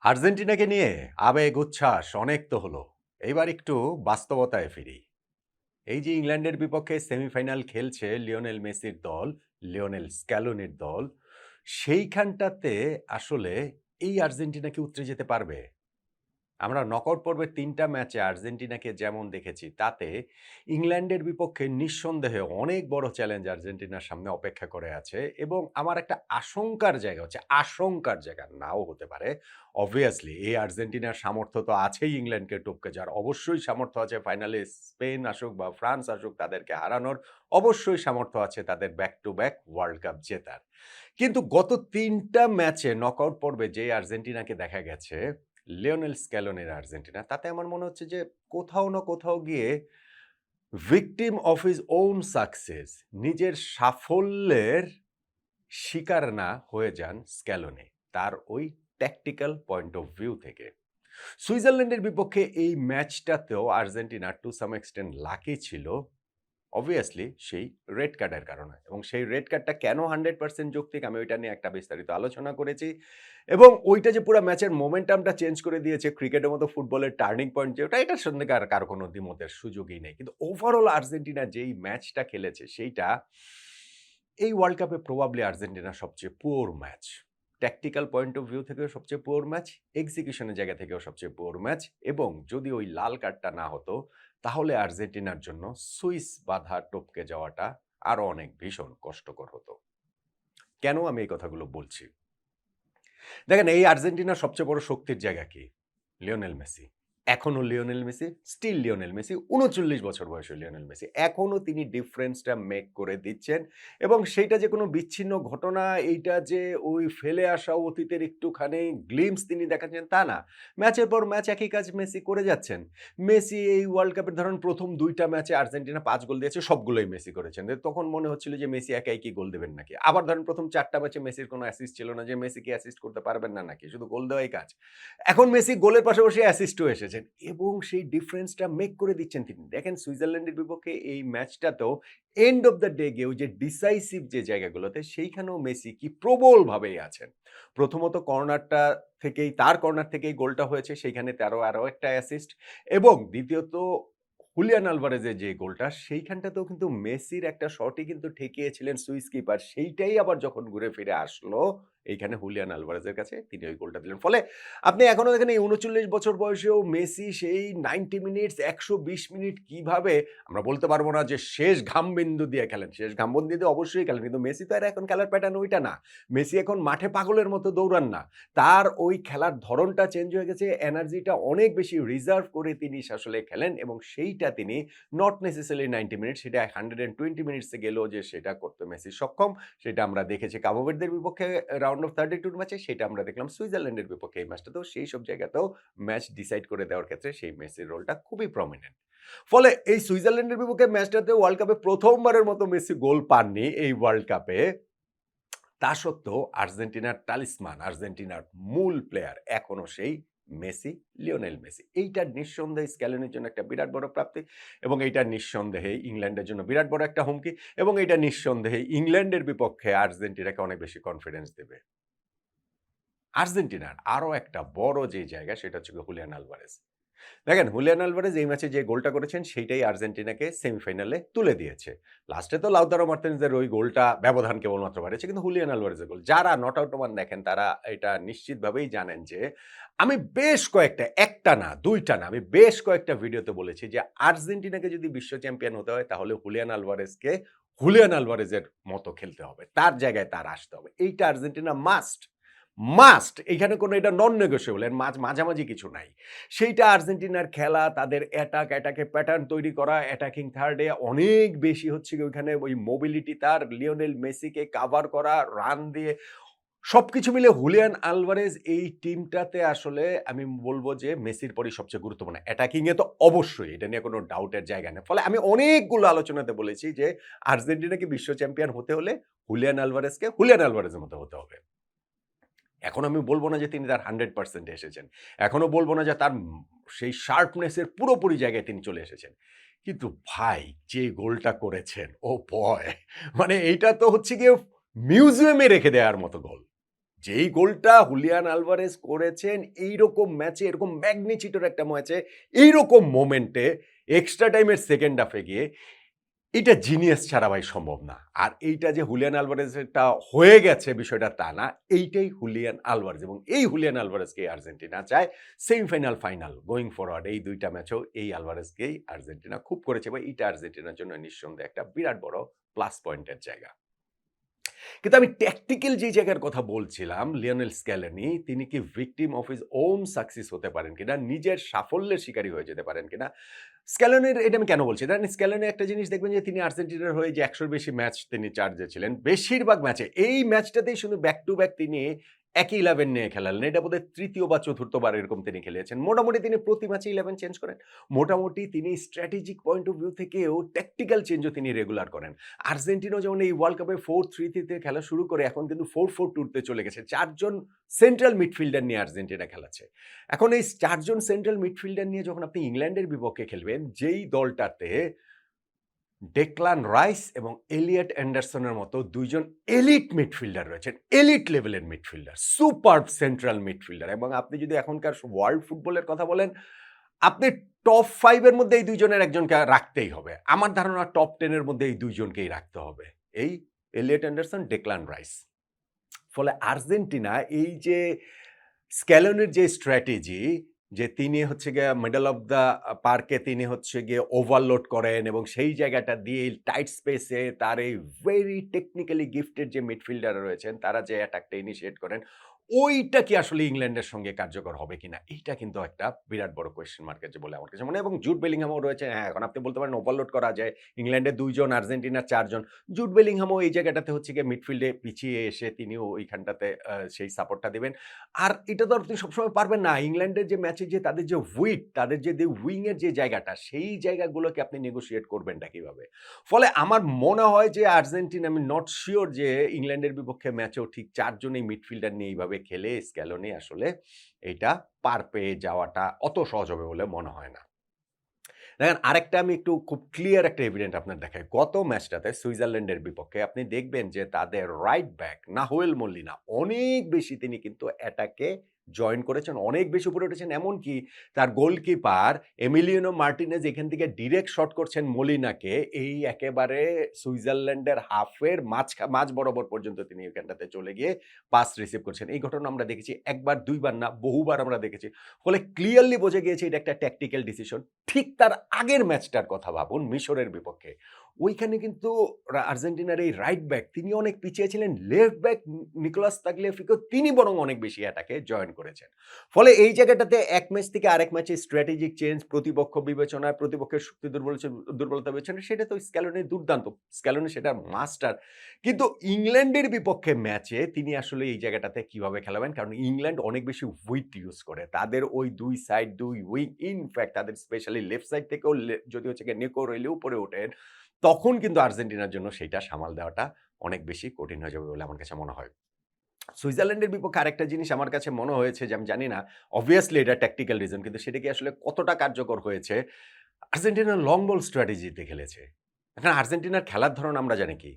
আর্জেন্টিনাকে নিয়ে আবেগ উচ্ছ্বাস অনেক তো হলো। এইবার একটু বাস্তবতায় ফিরি। এই যে ইংল্যান্ডের বিপক্ষে সেমিফাইনাল খেলছে লিওনেল মেসির দল, লিওনেল স্ক্যালোনির দল, সেইখানটাতে আসলে এই আর্জেন্টিনা কি উতরে যেতে পারবে? আমরা নকআউট পর্বের ৩ টা ম্যাচে আর্জেন্টিনাকে যেমন দেখেছি, তাতে ইংল্যান্ডের বিপক্ষে নিঃসন্দেহে অনেক বড় চ্যালেঞ্জ আর্জেন্টিনার সামনে অপেক্ষা করে আছে এবং আমার একটা আশঙ্কার জায়গা হচ্ছে, আশঙ্কার জায়গা নাও হতে পারে। অবভিয়াসলি এই আর্জেন্টিনার সামর্থ্য তো আছেই ইংল্যান্ডকে টপকে যাওয়ার। অবশ্যই সামর্থ্য আছে ফাইনালে স্পেন আসুক বা ফ্রান্স আসুক তাদেরকে হারানোর। অবশ্যই সামর্থ্য আছে তাদের back to back world cup জেতার। কিন্তু গত ৩ টা ম্যাচে নকআউট পর্বে যে আর্জেন্টিনাকে দেখা গেছে, লিওনেল স্ক্যালোনির আর্জেন্টিনা, তাতে আমার মনে হচ্ছে যে কোথাও না কোথাও গিয়ে victim of his own success, নিজের সাফল্যের শিকার না হয়ে যান স্ক্যালোনি তার ওই ট্যাকটিক্যাল পয়েন্ট অফ ভিউ থেকে। সুইজারল্যান্ডের বিপক্ষে এই ম্যাচটাতেও Argentina to some extent lucky ছিল অবভিয়াসলি সেই রেড কার্ডের কারণে, এবং সেই রেড কার্ডটা কেন 100% যৌক্তিক আমি ওইটা নিয়ে একটা বিস্তারিত আলোচনা করেছি। এবং ওইটা যে পুরো ম্যাচের মোমেন্টামটা চেঞ্জ করে দিয়েছে, ক্রিকেটের মতো ফুটবলের টার্নিং পয়েন্ট যেটা, এটার সঙ্গে কারো কোনো দ্বিমতের সুযোগই নেই। কিন্তু ওভারঅল আর্জেন্টিনা যেই ম্যাচটা খেলেছে সেইটা এই ওয়ার্ল্ড কাপে প্রবাবলি আর্জেন্টিনার সবচেয়ে poor match. Tactical point of view থেকেও সবচেয়ে পুয়ার ম্যাচ, এক্সিকিউশনের জায়গা থেকেও সবচেয়ে পুয়ার ম্যাচ। এবং যদি ওই লাল কার্ডটা না হতো, তাহলে আর্জেন্টিনার জন্য সুইস বাধা টপকে যাওয়াটা আরো অনেক ভীষণ কষ্টকর হতো। কেন আমি এই কথাগুলো বলছি? দেখেন, এই আর্জেন্টিনার সবচেয়ে বড় শক্তির জায়গা কি? Lionel Messi. এখনো Lionel Messi, still Lionel Messi, ৩৯ বছর বয়সী লিওনেল মেসি। এখনো তিনি ডিফারেন্সটা মেক করে দিচ্ছেন এবং সেইটা যে কোনো বিচ্ছিন্ন ঘটনা, এইটা যে ওই ফেলে আসা অতীতের একটুখানি গ্লিম্পস তিনি দেখাচ্ছেন তা না। ম্যাচের পর ম্যাচ একই কাজ মেসি করে যাচ্ছেন। মেসি এই ওয়ার্ল্ড কাপের ধরেন ১ম ২ টা ম্যাচে আর্জেন্টিনা ৫ গোল দিয়েছে, সবগুলোই মেসি করেছেন। তখন মনে হচ্ছিল যে মেসি একাই কি গোল দেবেন নাকি? আবার ধরেন ১ম ৪ টা ম্যাচে মেসির কোনো অ্যাসিস্ট ছিল না, যে মেসি কি অ্যাসিস্ট করতে পারবেন না নাকি? শুধু গোল দেওয়াই কাজ। এখন মেসি গোলের পাশাপাশি অ্যাসিস্টও এসেছেন এবং সেই ডিফারেন্সটা মেক করে দিচ্ছেন তিনি। দেখেন, সুইজারল্যান্ডের বিপক্ষে এই ম্যাচটাতেও এন্ড অফ দ্য ডে গিয়ে ওই যে ডিসাইসিভ যে জায়গাগুলোতে, সেইখানেও মেসি কি প্রবলভাবেই আছেন। প্রথমত কর্নারটা থেকেই, তার কর্নার থেকেই গোলটা হয়েছে, সেইখানে আরো একটা অ্যাসিস্ট। এবং দ্বিতীয়ত হুলিয়ান আলভারেজের যে গোলটা, সেইখানটাতেও কিন্তু মেসির একটা শটই কিন্তু ঠেকিয়েছিলেন সুইস কিপার। সেইটাই আবার যখন ঘুরে ফিরে আসলো এইখানে হুলিয়ান আলভারেজের কাছে, তিনি ওই গোলটা দিলেন। ফলে আপনি এখনো দেখেন এই ৩৯ বছর বয়সেও মেসি সেই 90 মিনিটস, ১২০ মিনিট কিভাবে, আমরা বলতে পারবো না যে শেষ ঘামবিন্দু দিয়ে খেলেন। শেষ ঘামবিন্দু দিয়ে অবশ্যই খেলেন। কিন্তু মেসি তো আর এখন খেলার প্যাটার্ন ওইটা না। মেসি এখন মাঠে পাগলের মতো দৌড়ান না। তার ওই খেলার ধরনটা চেঞ্জ হয়ে গেছে। এনার্জিটা অনেক বেশি রিজার্ভ করে তিনি আসলে খেলেন এবং সেইটা তিনি নট নেসেসারিলি 90 মিনিটস, সেটা 120 মিনিটস এ গেলেও যে সেটা করতে মেসি সক্ষম, সেটা আমরা দেখেছি কাবো ভার্দের বিপক্ষে রাউন্ড অফ 32 ম্যাচে, সেটা আমরা দেখলাম সুইজারল্যান্ডের বিপক্ষে এই ম্যাচটাতেও। সেই সব জায়গাতেও ম্যাচ ডিসাইড করে দেওয়ার ক্ষেত্রে সেই মেসির রোলটা খুবই প্রমিনেন্ট। ফলে এই সুইজারল্যান্ডের বিপক্ষে ম্যাচটাতে ওয়ার্ল্ড কাপে ১ম বারের মতো মেসি গোল পাননি এই ওয়ার্ল্ড কাপে। তা সত্ত্বেও আর্জেন্টিনার টালিসমান, আর্জেন্টিনার মূল প্লেয়ার এখনো সেই মেসি, লিওনেল মেসি। এইটা নিঃসন্দেহে স্ক্যালোনির জন্য একটা বিরাট বড় প্রাপ্তি এবং এইটা নিঃসন্দেহে ইংল্যান্ডের জন্য বিরাট বড় একটা হুমকি এবং এইটা নিঃসন্দেহে ইংল্যান্ডের বিপক্ষে আর্জেন্টিনাকে অনেক বেশি কনফিডেন্স দেবে। আর্জেন্টিনার আরো একটা বড় যে জায়গা, সেটা হচ্ছে গিয়ে হুলিয়ান আলভারেজ। দেখেন, হুলিয়ান আলভারেজ এই ম্যাচে যে গোলটা করেছেন সেইটাই আর্জেন্টিনাকে সেমিফাইনালে তুলে দিয়েছে। লাস্টে তো লাউতারো মার্তিনেজের ওই গোলটা ব্যবধান কেবলমাত্র বাড়িয়েছে, কিন্তু হুলিয়ান আলভারেজের গোল, যারা নট আউট ওমান দেখেন তারা এটা নিশ্চিতভাবেই জানেন যে আমি বেশ কয়েকটা, একটা না, দুইটা না, আমি বেশ কয়েকটা ভিডিওতে বলেছি যে আর্জেন্টিনাকে যদি বিশ্ব চ্যাম্পিয়ন হতে হয় তাহলে হুলিয়ান আলভারেজকে হুলিয়ান আলভারেজের মতো খেলতে হবে। তার জায়গায় তার আসতে হবে। এইটা আর্জেন্টিনা মাস্ট, মাস্ট। এইখানে কোনো এটা নন নেগোশিয়েবল, এর মাঝামাঝি কিছু নাই। সেইটা আর্জেন্টিনার খেলা, তাদের অ্যাটাকে প্যাটার্ন তৈরি করা, অ্যাটাকিং থার্ডে অনেক বেশি হচ্ছে গিয়ে ওইখানে ওই মোবিলিটি তার, লিওনেল মেসিকে কাভার করা, রান দিয়ে সবকিছু মিলে হুলিয়ান আলভারেজ এই টিমটাতে আসলে আমি বলব যে মেসির পরেই সবচেয়ে গুরুত্বপূর্ণ। অ্যাটাকিং এ তো অবশ্যই, এটা নিয়ে কোনো ডাউটের জায়গা নেই। ফলে আমি অনেকগুলো আলোচনাতে বলেছি যে আর্জেন্টিনাকে বিশ্ব চ্যাম্পিয়ন হতে হলে হুলিয়ান আলভারেজকে হুলিয়ান আলভারেজের মতো হতে হবে। এখন আমি বলব না যে তিনি তার 100% এ এসেছেন। এখনো বলব না যে তার সেই শার্পনেস এর পুরোপুরি জায়গায় তিনি চলে এসেছেন। কিন্তু ভাই, যে গোলটা করেছেন, ও বয়! মানে এইটা তো হচ্ছে গিয়ে মিউজিয়ামে রেখে দেওয়ার মতো গোল। যেই গোলটা হুলিয়ান আলভারেজ করেছেন এইরকম ম্যাচে, এরকম ম্যাগনিচিউডের একটা ম্যাচে, এইরকম মোমেন্টে এক্সট্রা টাইমের সেকেন্ড হাফে গিয়ে এটা জিনিয়াস ছাড়া ভাই সম্ভব না। আর এইটা যে হুলিয়ান আলভারেজেরটা হয়ে গেছে বিষয়টা তা না। এইটাই হুলিয়ান আলভারেজ এবং এই হুলিয়ান আলভারেজকেই আর্জেন্টিনা চায় সেমিফাইনাল, ফাইনাল গোয়িং ফরওয়ার্ড এই ২ টা ম্যাচেও এই আলভারেজকেই আর্জেন্টিনা খুব করেছে এবং এইটা আর্জেন্টিনার জন্য নিঃসন্দেহে একটা বিরাট বড় প্লাস পয়েন্টের জায়গা। কিন্তু আমি ট্যাকটিক্যাল যে জায়গার কথা বলছিলাম, লিওনেল স্ক্যালোনি তিনি কি victim of his own success হতে পারেন কিনা? নিজের সাফল্যের শিকারী হয়ে যেতে পারেন কিনা? স্ক্যালোনির এটা আমি কেন বলছি? দেখেন স্ক্যালোনি একটা জিনিস দেখবেন যে তিনি আর্জেন্টিনার হয়ে যে ১০০ র বেশি ম্যাচ তিনি চার্জে ছিলেন। বেশিরভাগ ম্যাচে এই ম্যাচটাতেই শুধু ব্যাক টু ব্যাক তিনি একই 11 নিয়ে খেলালেন। এটা বোধহয় ৩য় বা ৪র্থ বার এরকম তিনি খেলিয়েছেন। মোটামুটি তিনি প্রতি ম্যাচে 11 চেঞ্জ করেন। মোটামুটি তিনি স্ট্র্যাটেজিক পয়েন্ট অফ ভিউ থেকেও ট্যাকটিক্যাল চেঞ্জও তিনি রেগুলার করেন। আর্জেন্টিনাও যেমন এই ওয়ার্ল্ড কাপে 4-3-3 তে খেলা শুরু করে এখন কিন্তু 4-4-2 তে চলে গেছে। ৪ জন সেন্ট্রাল মিডফিল্ডার নিয়ে আর্জেন্টিনা খেলাচ্ছে। এখন এই ৪ জন সেন্ট্রাল মিডফিল্ডার নিয়ে যখন আপনি ইংল্যান্ডের বিপক্ষে খেলবেন, যেই দলটাতে ডেক্লান রাইস এবং এলিয়ট অ্যান্ডারসনের মতো ২ জন এলিট মিডফিল্ডার রয়েছেন। এলিট লেভেলের মিডফিল্ডার, সুপারব সেন্ট্রাল মিডফিল্ডার এবং আপনি যদি এখনকার ওয়ার্ল্ড ফুটবলের কথা বলেন, আপনি টপ 5 এর মধ্যে এই ২ জনের একজনকে রাখতেই হবে। আমার ধারণা টপ 10 এর মধ্যে এই ২ জনকেই রাখতে হবে। এই এলিয়ট অ্যান্ডারসন, ডেক্লান রাইস। ফলে আর্জেন্টিনা এই যে স্ক্যালোনির যে স্ট্র্যাটেজি যে তিনি হচ্ছে গিয়ে মিডল অফ দ্য পার্কে তিনি হচ্ছে গিয়ে ওভারলোড করেন এবং সেই জায়গাটা দিয়ে টাইট স্পেসে তার এই ভেরি টেকনিক্যালি গিফটেড যে মিডফিল্ডাররা রয়েছেন তারা যে অ্যাটাকটা ইনিশিয়েট করেন ওইটা কি আসলে ইংল্যান্ডের সঙ্গে কার্যকর হবে কিনা এইটা কিন্তু একটা বিরাট বড় কোয়েশ্চেন মার্ক আছে বলে আমার কাছে মনে হয় এবং জুড বেলিংহামও রয়েছে হ্যাঁ এখন আপনি বলতে পারেন ওভারলোড করা যায় ইংল্যান্ডের ২ জন আর্জেন্টিনার ৪ জন জুড বেলিংহামও এই জায়গাটাতে হচ্ছে গিয়ে মিডফিল্ডে পিছিয়ে এসে তিনিও ওইখানটাতে সেই সাপোর্টটা দিবেন আর এটা তো আপনি সবসময় পারবেন না। ইংল্যান্ডের যে ম্যাচে যে তাদের যে তাদের যে উইং এর যে জায়গাটা, সেই জায়গাগুলোকে আপনি নেগোশিয়েট করবেনটা কিভাবে? ফলে আমার মনে হয় যে আর্জেন্টিনা আমি নট সিউর যে ইংল্যান্ডের বিপক্ষে ম্যাচেও ঠিক ৪ জনই মিডফিল্ডার নিয়ে এইভাবে খেলে স্ক্যালোনি আসলে এইটা পার পেয়ে যাওয়াটা অত সহজ হবে বলে মনে হয় না। দেখেন আরেকটা আমি একটু খুব ক্লিয়ার একটা এভিডেন্ট আপনার দেখাই। গত ম্যাচটাতে সুইজারল্যান্ডের বিপক্ষে আপনি দেখবেন যে তাদের রাইট ব্যাক নাহুয়েল মলিনা অনেক বেশি তিনি কিন্তু অ্যাটাকে জয়েন করেছেন। অনেক বেশি উপরে উঠেছেন। এমনকি তার গোলকিপার এমিলিয়ানো মার্টিনেজ এখান থেকে ডিরেক্ট শট করছেন মলিনাকে। এই একেবারে সুইজারল্যান্ডের হাফের মাঝ বরাবর পর্যন্ত তিনি এখানটাতে চলে গিয়ে পাস রিসিভ করছেন। এই ঘটনা আমরা দেখেছি ১ বার ২ বার না বহুবার আমরা দেখেছি। ফলে ক্লিয়ারলি বোঝা গিয়েছে এটা একটা ট্যাকটিক্যাল ডিসিশন। ঠিক তার আগের ম্যাচটার কথা ভাবুন মিশরের বিপক্ষে। ওইখানে কিন্তু আর্জেন্টিনার এই রাইট ব্যাক তিনি অনেক পিছিয়ে ছিলেন। লেফট ব্যাক নিকোলাস তাগলিয়াফিকো তিনি বরং অনেক বেশি অ্যাটাকে জয়েন করেছেন। ফলে এই জায়গাটাতে এক ম্যাচ থেকে আরেক ম্যাচে স্ট্র্যাটেজিক চেঞ্জ, প্রতিপক্ষ বিবেচনায়, প্রতিপক্ষের শক্তি দুর্বলতা বিবেচনায় সেটা তো স্ক্যালোনি দুর্দান্ত। স্ক্যালোনি সেটার মাস্টার। কিন্তু ইংল্যান্ডের বিপক্ষে ম্যাচে তিনি আসলে এই জায়গাটাতে কিভাবে খেলাবেন? কারণ ইংল্যান্ড অনেক বেশি উইডথ ইউজ করে। তাদের ওই ২ সাইড ২ উইং ইনফ্যাক্ট তাদের স্পেশালি লেফট সাইড থেকেও যদি হচ্ছে গিয়ে নেকো রেলে উপরে ওঠেন, তখন কিন্তু আর্জেন্টিনার জন্য সেইটা সামাল দেওয়াটা অনেক বেশি কঠিন হয়ে যাবে বলে আমার কাছে মনে হয়। সুইজারল্যান্ডের বিপক্ষে আরেকটা জিনিস আমার কাছে মনে হয়েছে যে আমি জানি না, obviously এটা ট্যাকটিক্যাল রিজন কিন্তু সেটা কি আসলে কতটা কার্যকর হয়েছে? আর্জেন্টিনা লং বল স্ট্র্যাটেজিতে খেলেছে। এখন আর্জেন্টিনার খেলার ধরন আমরা জানি কি?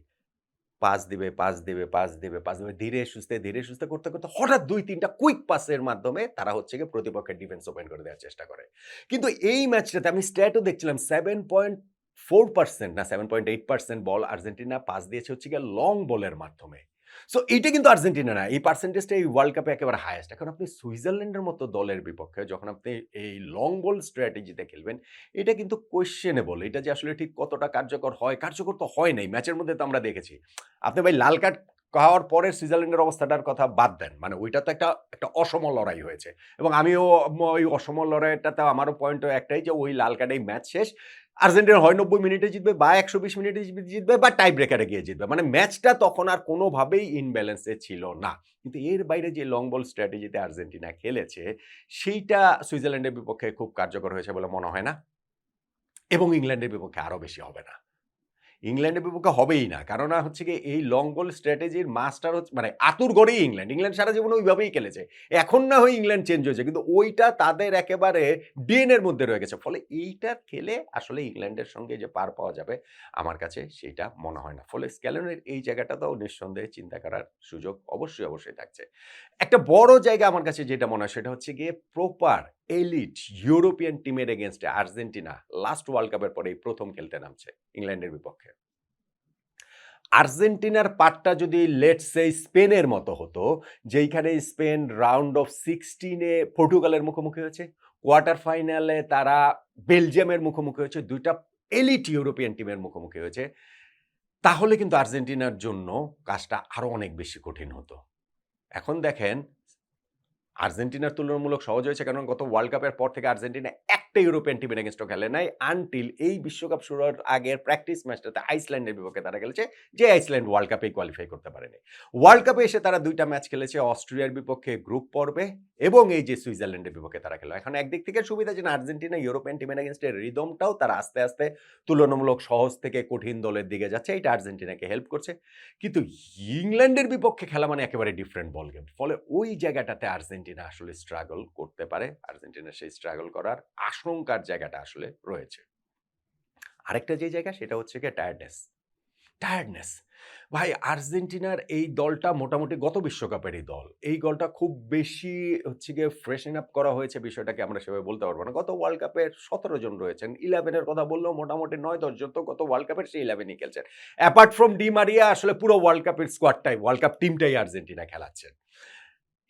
পাস দিবে, পাস দিবে, পাস দিবে, পাস দিবে। ধীরে সুস্থে করতে হঠাৎ ২-৩ টা কুইক পাসের মাধ্যমে তারা হচ্ছে গিয়ে প্রতিপক্ষের ডিফেন্স ওপেন করে দেওয়ার চেষ্টা করে। কিন্তু এই ম্যাচটাতে আমি স্ট্যাটও দেখছিলাম 7.4% না 7.8% বল আর্জেন্টিনা পাস দিয়েছে হচ্ছে গিয়ে লং বলের মাধ্যমে। সো এইটা কিন্তু আর্জেন্টিনা না। এই পার্সেন্টেজটা এই ওয়ার্ল্ড কাপে একেবারে হাইয়েস্ট। এখন আপনি সুইজারল্যান্ডের মতো দলের বিপক্ষে যখন আপনি এই লং বল স্ট্র্যাটেজিতে খেলবেন এটা কিন্তু কোয়েশ্চেনেবল। এটা যে আসলে ঠিক কতটা কার্যকর হয়, কার্যকর তো হয় নাই। ম্যাচের মধ্যে তো আমরা দেখেছি। আপনি ভাই লাল কার্ড খাওয়ার পরে সুইজারল্যান্ডের অবস্থাটার কথা বাদ দেন। মানে ওইটা তো একটা অসম লড়াই হয়েছে। এবং আমিও ওই অসম লড়াইটাতে আমারও পয়েন্ট একটাই যে ওই লাল কার্ডেই ম্যাচ শেষ। আর্জেন্টিনা হয় ৯০ মিনিটে জিতবে বা ১২০ মিনিটে জিতবে বা টাই ব্রেকারে গিয়ে জিতবে। মানে ম্যাচটা তখন আর কোনোভাবেই ইনব্যালেন্স এ ছিল না। কিন্তু এর বাইরে যে লং বল স্ট্র্যাটেজিতে আর্জেন্টিনা খেলেছে, সেইটা সুইজারল্যান্ডের বিপক্ষে খুব কার্যকর হয়েছে বলে মনে হয় না। এবং ইংল্যান্ডের বিপক্ষে আরো বেশি হবে না। ইংল্যান্ডের বিপক্ষে হবেই না। কেননা হচ্ছে গিয়ে এই লং বল স্ট্র্যাটেজির মাস্টার হচ্ছে মানে আঁতুড়ঘরেই ইংল্যান্ড। ইংল্যান্ড সারা জীবন ওইভাবেই খেলেছে। এখন না হয় ইংল্যান্ড চেঞ্জ হয়েছে। কিন্তু ওইটা তাদের একেবারে ডিএনএ এর মধ্যে রয়ে গেছে। ফলে এইটা খেলে আসলে ইংল্যান্ডের সঙ্গে যে পার পাওয়া যাবে আমার কাছে সেইটা মনে হয় না। ফলে স্ক্যালোনির এই জায়গাটাতেও নিঃসন্দেহে চিন্তা করার সুযোগ অবশ্যই থাকছে। একটা বড় জায়গা আমার কাছে যেটা মনে হয় সেটা হচ্ছে গিয়ে প্রপার এলিট ইউরোপিয়ান টিমের এগেইনস্টে আর্জেন্টিনা লাস্ট ওয়ার্ল্ড কাপের পরে এই ১ম খেলতে নামছে ইংল্যান্ডের বিপক্ষে। আর্জেন্টিনার পার্টটা যদি লেটস সে স্পেনের মতো হতো, যেইখানে স্পেন রাউন্ড অফ 16 এ পর্তুগালের মুখোমুখি হয়েছে, কোয়ার্টার ফাইনালে তারা বেলজিয়ামের মুখোমুখি হয়েছে, ২ টা এলিট ইউরোপিয়ান টিমের মুখোমুখি হয়েছে। তাহলে কিন্তু আর্জেন্টিনার জন্য কাজটা আরো অনেক বেশি কঠিন হতো। এখন দেখেন আর্জেন্টিনার তুলনামূলক সহজ হয়েছে কারণ গত ওয়ার্ল্ড কাপের পর থেকে আর্জেন্টিনা একটা ইউরোপিয়ান টিমের এগেইনস্টও খেলে নাই আনটিল এই বিশ্বকাপ শুরুর আগের প্র্যাকটিস ম্যাচটাতে আইসল্যান্ডের বিপক্ষে তারা খেলেছে, যে আইসল্যান্ড ওয়ার্ল্ড কাপেই কোয়ালিফাই করতে পারেনি। ওয়ার্ল্ড কাপে এসে তারা ২টা ম্যাচ খেলেছে অস্ট্রেলিয়ার বিপক্ষে গ্রুপ পর্বে এবং এই যে সুইজারল্যান্ডের বিপক্ষে তারা খেলো। এখন একদিক থেকে সুবিধা যে আর্জেন্টিনা ইউরোপিয়ান টিমের এগেইনস্টে রিদমটাও তারা আস্তে তুলনামূলক সহজ থেকে কঠিন দলের দিকে যাচ্ছে, এটা আর্জেন্টিনাকে হেল্প করছে। কিন্তু ইংল্যান্ডের বিপক্ষে খেলা মানে একেবারে ডিফারেন্ট বল গেম। ফলে ওই জায়গাটাতে আর্জেন্টিনা আসলে স্ট্রাগল করতে পারে। আর্জেন্টিনার সেই স্ট্রাগল করার আশঙ্কার জায়গাটা আসলে রয়েছে। আরেকটা যে জায়গা সেটা হচ্ছে গিয়ে টায়ার্ডনেস। ভাই আর্জেন্টিনার এই দলটা মোটামুটি গত বিশ্বকাপেরই দল। এই দলটা খুব বেশি হচ্ছে গিয়ে ফ্রেশন আপ করা হয়েছে বিষয়টাকে আমরা সেভাবে বলতে পারব না। গত ওয়ার্ল্ড কাপের ১৭ জন রয়েছেন। 11 এর কথা বললেও মোটামুটি ৯-১০ জন তো গত ওয়ার্ল্ড কাপের সেই 11 ই খেলছেন। অ্যাপার্ট ফ্রম ডি মারিয়া আসলে পুরো ওয়ার্ল্ড কাপের স্কোয়াডটাই ওয়ার্ল্ড কাপ টিমটাই আর্জেন্টিনা খেলাচ্ছেন।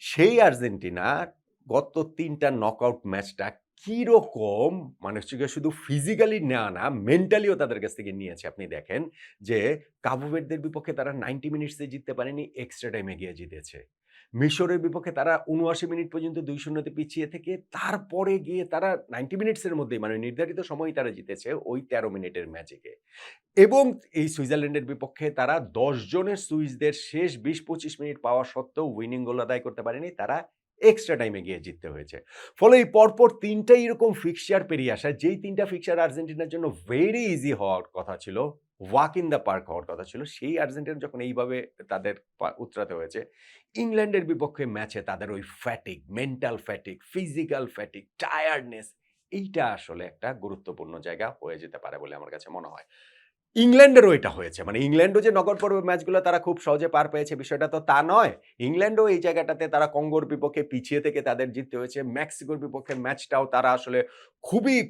সেই আর্জেন্টিনা গত ৩ টা নকআউট ম্যাচটা কিরকম মানে হচ্ছে গিয়ে শুধু ফিজিক্যালি নেওয়া না, মেন্টালিও তাদের কাছ থেকে নিয়েছে। আপনি দেখেন যে কাবু ভের্দের বিপক্ষে তারা 90 মিনিটসে জিততে পারেনি, এক্সট্রা টাইমে গিয়ে জিতেছে। মিশরের বিপক্ষে তারা ৭৯ মিনিট পর্যন্ত ২-০ তে পিছিয়ে থেকে তারপরে গিয়ে তারা 90 মিনিটসের মধ্যেই মানে নির্ধারিত সময়ই তারা জিতেছে ওই ১৩ মিনিটের ম্যাচে গিয়ে। এবং এই সুইজারল্যান্ডের বিপক্ষে তারা ১০ জনের সুইসদের শেষ ২০-২৫ মিনিট পাওয়া সত্ত্বেও উইনিং গোল আদায় করতে পারেনি। তারা এক্সট্রা টাইমে গিয়ে জিততে হয়েছে। ফলে এই পরপর ৩ টা এরকম ফিক্সচার পেরিয়ে আসা, যেই ৩ টা ফিক্সচার আর্জেন্টিনার জন্য ভেরি ইজি হওয়ার কথা ছিল, ওয়াক ইন দ্য পার্ক হওয়ার কথা ছিল, সেই আর্জেন্টিনা যখন এইভাবে তাদের উতরাতে হয়েছে, ইংল্যান্ডের বিপক্ষে ম্যাচে তাদের ওই fatigue, mental fatigue, physical fatigue, tiredness এইটা আসলে একটা গুরুত্বপূর্ণ জায়গা হয়ে যেতে পারে বলে আমার কাছে মনে হয়। ইংল্যান্ডেরও এটা হয়েছে। মানে ইংল্যান্ডও যে নকআউট পর্বের ম্যাচগুলো তারা খুব সহজে পার পেয়েছে বিষয়টা তো তা নয়। ইংল্যান্ডও এই জায়গাটাতে তারা কঙ্গোর বিপক্ষে পিছিয়ে থেকে তাদের জিততে হয়েছে। মেক্সিকোর বিপক্ষে ম্যাচটাও তারা আসলে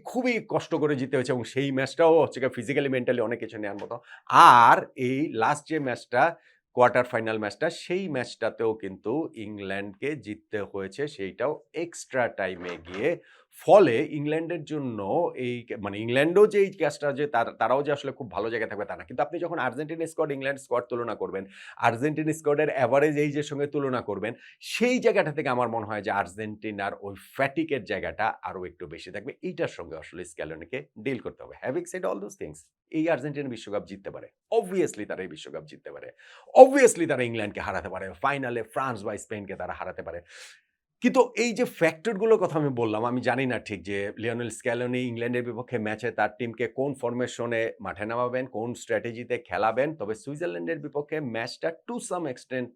খুবই কষ্ট করে জিততে হয়েছে এবং সেই ম্যাচটাও হচ্ছে গিয়ে ফিজিক্যালি মেন্টালি অনেক কিছু নেয়ার মতো। আর এই লাস্ট যে ম্যাচটা কোয়ার্টার ফাইনাল ম্যাচটা সেই ম্যাচটাতেও কিন্তু ইংল্যান্ডকে জিততে হয়েছে সেইটাও এক্সট্রা টাইমে গিয়ে। ফলে ইংল্যান্ডের জন্য এই মানে ইংল্যান্ডও যে এই কাজটা যে তারাও যে আসলে খুব ভালো জায়গায় থাকবে তা না। কিন্তু আপনি যখন আর্জেন্টিনা স্কোয়াড, ইংল্যান্ড স্কোয়াড তুলনা করবেন, আর্জেন্টিনা স্কোয়াডের এভারেজ এইজের সঙ্গে তুলনা করবেন, সেই জায়গাটা থেকে আমার মনে হয় যে আর্জেন্টিনার ওই ফ্যাটিক এর জায়গাটা আরো একটু বেশি থাকবে। এইটার সঙ্গে আসলে স্ক্যালোনিকে ডিল করতে হবে। Having said all those things, এই আর্জেন্টিনা বিশ্বকাপ জিততে পারে। অবভিয়াসলি তারা এই বিশ্বকাপ জিততে পারে। অবভিয়াসলি তারা ইংল্যান্ডকে হারাতে পারে। ফাইনালে ফ্রান্স বা স্পেনকে তারা হারাতে পারে। কিন্তু এই যে ফ্যাক্টর গুলোর কথা আমি বললাম, আমি জানি না ঠিক যে লিওনেল স্ক্যালোনি ইংল্যান্ডের বিপক্ষে ম্যাচে তার টিমকে কোন ফরমেশনে মাঠে নামাবেন, কোন স্ট্র্যাটেজিতে খেলাবেন। তবে সুইজারল্যান্ডের বিপক্ষে ম্যাচটা টু সাম এক্সটেন্ট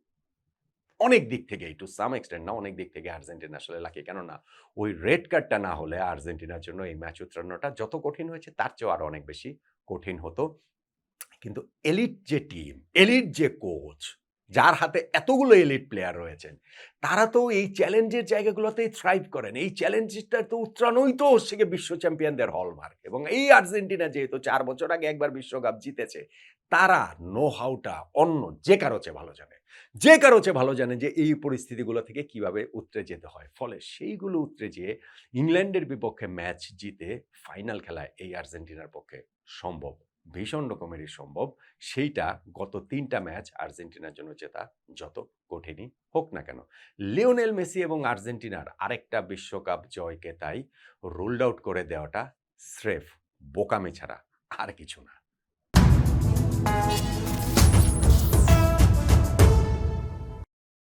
অনেক দিক থেকেই, টু সাম এক্সটেন্ট না, অনেক দিক থেকে আর্জেন্টিনা আসলে লাকি। কেননা ওই রেড কার্ডটা না হলে আর্জেন্টিনার জন্য এই ম্যাচ উতরানোটা যত কঠিন হয়েছে তার চেয়েও আরো অনেক বেশি কঠিন হতো। কিন্তু এলিট যে টিম, এলিট যে কোচ, যার হাতে এতগুলো এলিট প্লেয়ার রয়েছেন, তারা তো এই চ্যালেঞ্জের জায়গাগুলোতেই থ্রাইভ করেন। এই চ্যালেঞ্জটা তো উতরানোই তো হচ্ছে গিয়ে বিশ্ব চ্যাম্পিয়নদের হলমার্ক। এবং এই আর্জেন্টিনা যেহেতু ৪ বছর আগে একবার বিশ্বকাপ জিতেছে, তারা নো হাউটা অন্য যে কারো চেয়ে ভালো জানে। যে কারো চেয়ে ভালো জানে যে এই পরিস্থিতিগুলো থেকে কিভাবে উতরে যেতে হয়। ফলে সেইগুলো উতরে যেয়ে ইংল্যান্ডের বিপক্ষে ম্যাচ জিতে ফাইনাল খেলা এই আর্জেন্টিনার পক্ষে সম্ভব। ভীষণ রকমেরই সম্ভব। সেইটা গত ৩ টা ম্যাচ আর্জেন্টিনার জন্য জেতা যত কঠিনই হোক না কেন। লিওনেল মেসি এবং আর্জেন্টিনার আরেকটা বিশ্বকাপ জয়কে তাই রুলড আউট করে দেওয়াটা স্রেফ বোকামি ছাড়া আর কিছু না।